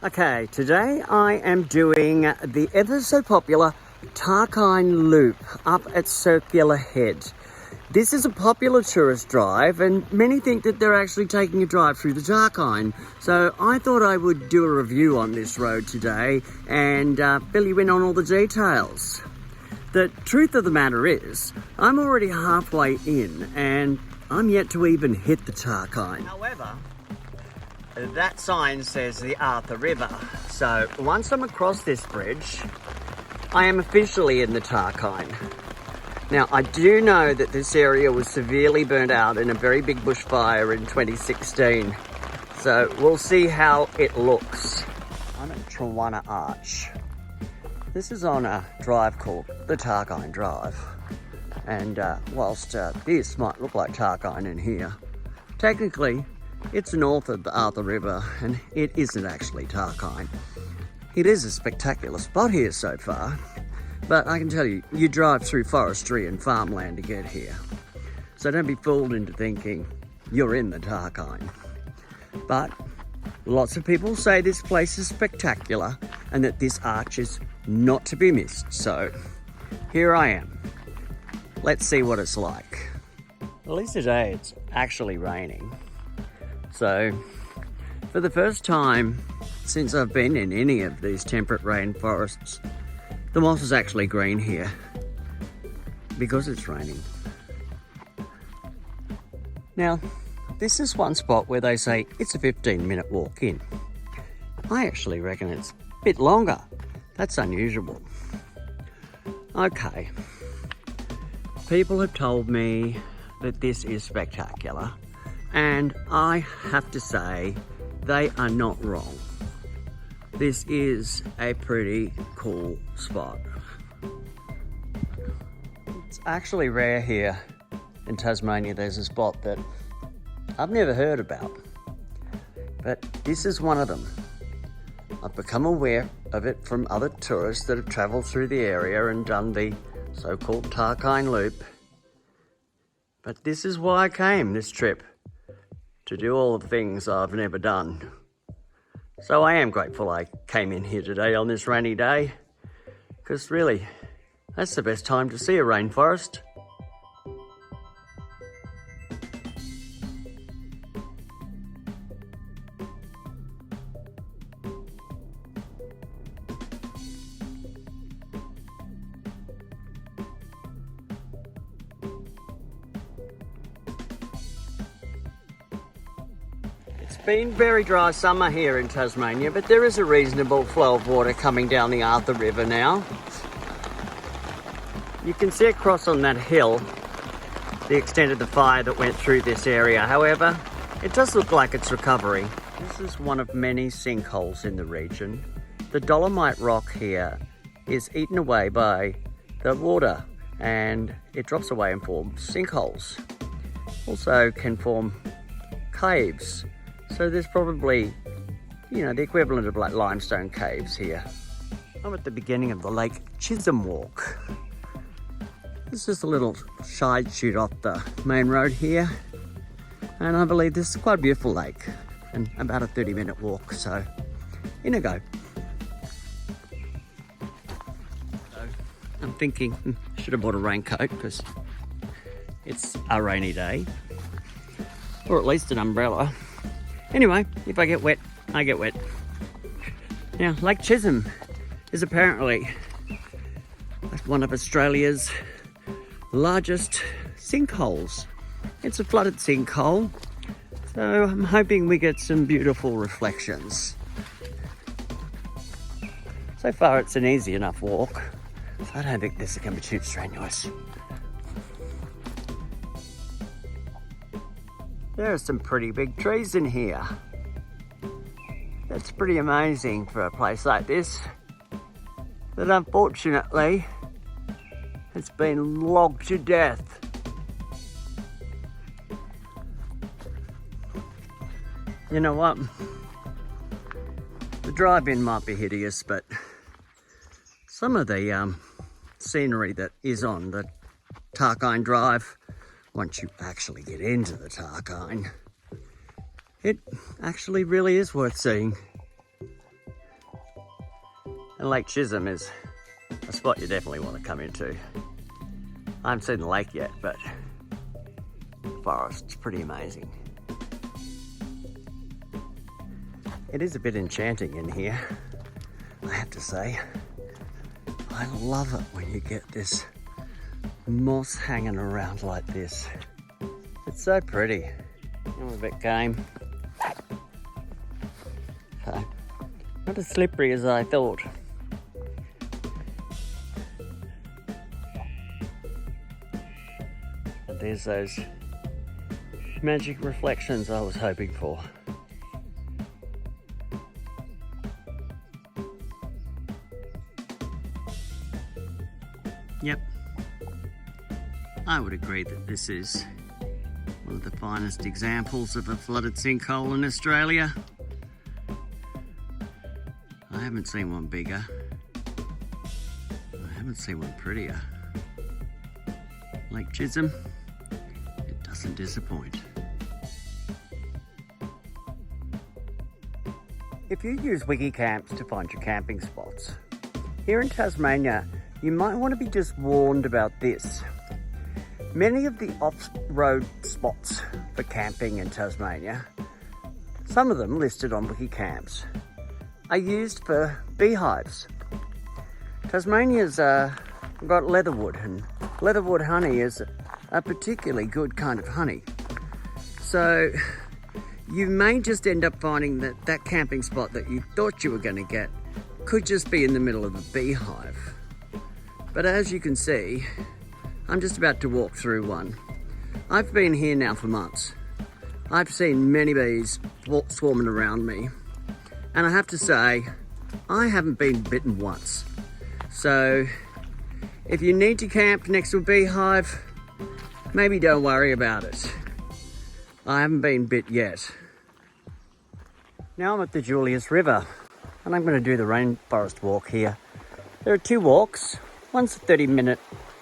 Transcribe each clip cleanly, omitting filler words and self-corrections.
Okay, today I am doing the ever so popular Tarkine Loop up at Circular Head. This is a popular tourist drive and many think that they're actually taking a drive through the Tarkine. So I thought I would do a review on this road today and fill you in on all the details. The truth of the matter is, I'm already halfway in and I'm yet to even hit the Tarkine. However, that sign says the Tawantta River, so once I'm across this bridge, I am officially in the Tarkine. Now, I do know that this area was severely burnt out in a very big bushfire in 2016, so we'll see how it looks. I'm at Tawantta Arch. This is on a drive called the Tarkine Drive, and whilst this might look like Tarkine in here, technically it's north of the Tawantta River and it isn't actually Tarkine. It is a spectacular spot here so far, but I can tell you, you drive through forestry and farmland to get here. So don't be fooled into thinking you're in the Tarkine. But lots of people say this place is spectacular and that this arch is not to be missed. So here I am. Let's see what it's like. At least today it's actually raining. So, for the first time since I've been in any of these temperate rainforests, the moss is actually green here because it's raining. Now, this is one spot where they say it's a 15-minute walk in. I actually reckon it's a bit longer. That's unusual. Okay, people have told me that this is spectacular. And I have to say, they are not wrong. This is a pretty cool spot. It's actually rare here in Tasmania. There's a spot that I've never heard about, but this is one of them. I've become aware of it from other tourists that have travelled through the area and done the so-called Tarkine Loop. But this is why I came this trip, to do all the things I've never done. So I am grateful I came in here today on this rainy day, because really, that's the best time to see a rainforest. It's been very dry summer here in Tasmania, but there is a reasonable flow of water coming down the Tawantta River now. You can see across on that hill the extent of the fire that went through this area. However, it does look like it's recovering. This is one of many sinkholes in the region. The dolomite rock here is eaten away by the water and it drops away and forms sinkholes. Also can form caves. So there's probably, the equivalent of like limestone caves here. I'm at the beginning of the Lake Chisholm walk. This is a little side shoot off the main road here. And I believe this is quite a beautiful lake and about a 30-minute walk. So in I go. So I'm thinking, should have bought a raincoat because it's a rainy day. Or at least an umbrella. Anyway, if I get wet, I get wet. Now, Lake Chisholm is apparently one of Australia's largest sinkholes. It's a flooded sinkhole, so I'm hoping we get some beautiful reflections. So far, it's an easy enough walk, so I don't think this is going to be too strenuous. There are some pretty big trees in here. That's pretty amazing for a place like this. But unfortunately, it's been logged to death. You know what? The drive-in might be hideous, but some of the scenery that is on the Tarkine Drive, once you actually get into the Tarkine, it actually really is worth seeing. And Lake Chisholm is a spot you definitely want to come into. I haven't seen the lake yet, but the forest's pretty amazing. It is a bit enchanting in here, I have to say. I love it when you get this moss hanging around like this. It's so pretty. I'm a bit game. Okay. Not as slippery as I thought. But there's those magic reflections I was hoping for. Yep, I would agree that this is one of the finest examples of a flooded sinkhole in Australia. I haven't seen one bigger. I haven't seen one prettier. Lake Chisholm, it doesn't disappoint. If you use Wikicamps to find your camping spots, here in Tasmania, you might want to be just warned about this. Many of the off-road spots for camping in Tasmania, some of them listed on Wikicamps, are used for beehives. Tasmania's got leatherwood, and leatherwood honey is a particularly good kind of honey. So you may just end up finding that that camping spot that you thought you were going to get could just be in the middle of a beehive. But as you can see, I'm just about to walk through one. I've been here now for months. I've seen many bees swarming around me. And I have to say, I haven't been bitten once. So if you need to camp next to a beehive, maybe don't worry about it. I haven't been bit yet. Now I'm at the Julius River, and I'm going to do the rainforest walk here. There are two walks. One's a 30-minute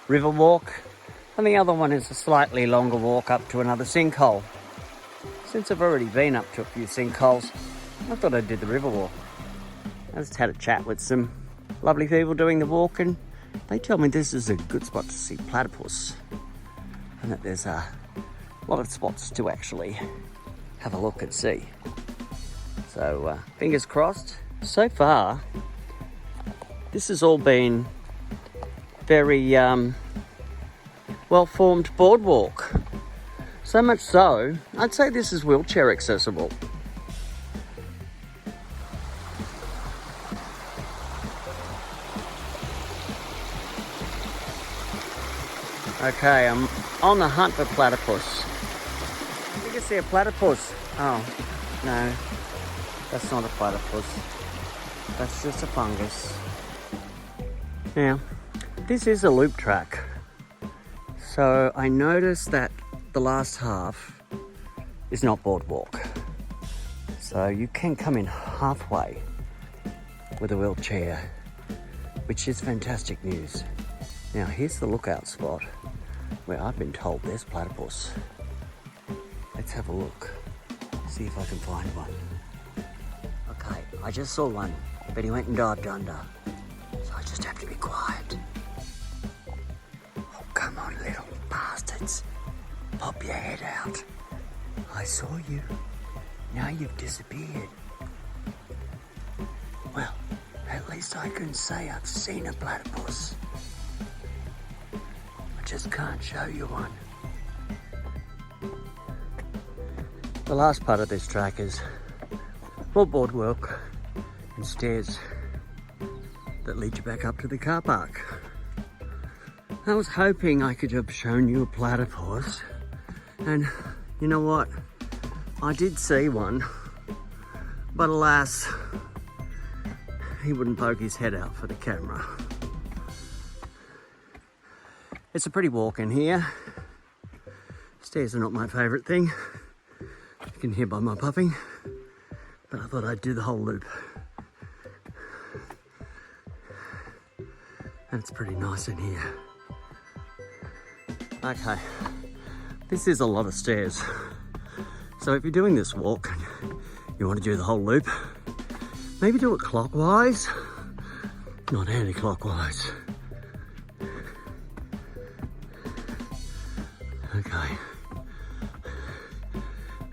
river walk, and the other one is a slightly longer walk up to another sinkhole. Since I've already been up to a few sinkholes, I thought I'd do the river walk. I just had a chat with some lovely people doing the walk, and they tell me this is a good spot to see platypus, and that there's a lot of spots to actually have a look and see. So fingers crossed. So far, this has all been very well-formed boardwalk. So much so, I'd say this is wheelchair accessible. Okay, I'm on the hunt for platypus. I think I see a platypus. Oh, no, that's not a platypus. That's just a fungus. Now, this is a loop track. So I noticed that the last half is not boardwalk. So you can come in halfway with a wheelchair, which is fantastic news. Now here's the lookout spot where I've been told there's platypus. Let's have a look, see if I can find one. Okay, I just saw one, but he went and dived under. So I just have to be quiet. Oh, come on, little bastards. Pop your head out. I saw you. Now you've disappeared. Well, at least I can say I've seen a platypus. I just can't show you one. The last part of this track is more boardwalk and stairs that lead you back up to the car park. I was hoping I could have shown you a platypus, and you know what? I did see one, but alas, he wouldn't poke his head out for the camera. It's a pretty walk in here. Stairs are not my favourite thing. You can hear by my puffing, but I thought I'd do the whole loop. And it's pretty nice in here. Okay, this is a lot of stairs. So if you're doing this walk and you want to do the whole loop, maybe do it clockwise not anti-clockwise. Okay.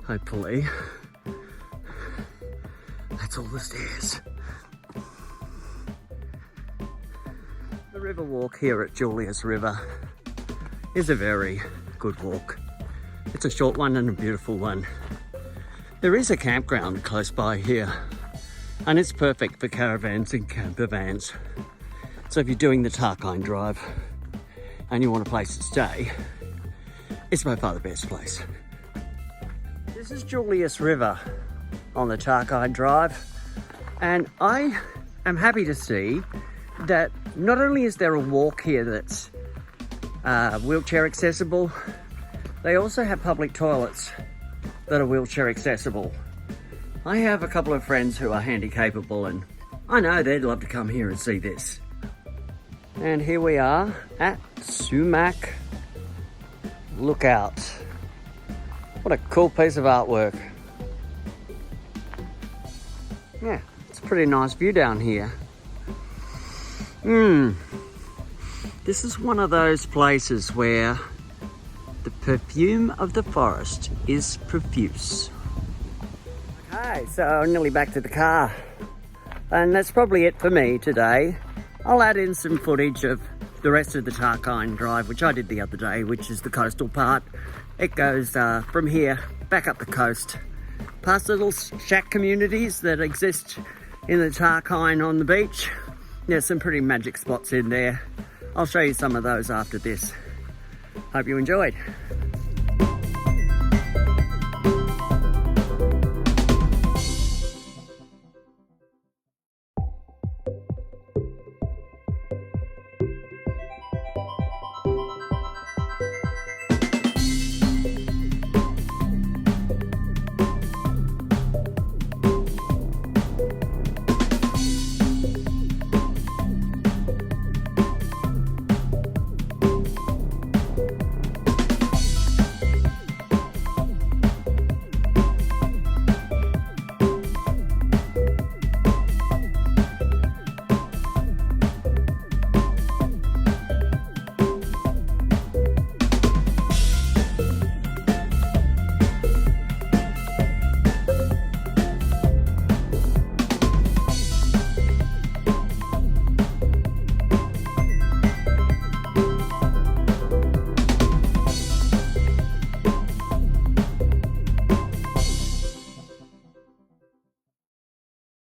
Hopefully, that's all the stairs. The river walk here at Julius River is a very good walk. It's a short one and a beautiful one. There is a campground close by here, and it's perfect for caravans and camper vans. So if you're doing the Tarkine drive and you want a place to stay, it's by far the best place. This is Julius River on the Tarkine drive, and I am happy to see that not only is there a walk here that's wheelchair accessible, they also have public toilets that are wheelchair accessible. I have a couple of friends who are handy capable, and I know they'd love to come here and see this. And here we are at Sumac Lookout. What a cool piece of artwork. Yeah, it's a pretty nice view down here. This is one of those places where the perfume of the forest is profuse. Okay, so nearly back to the car. And that's probably it for me today. I'll add in some footage of the rest of the Tarkine drive, which I did the other day, which is the coastal part. It goes from here back up the coast, past little shack communities that exist in the Tarkine on the beach. There's some pretty magic spots in there. I'll show you some of those after this. Hope you enjoyed.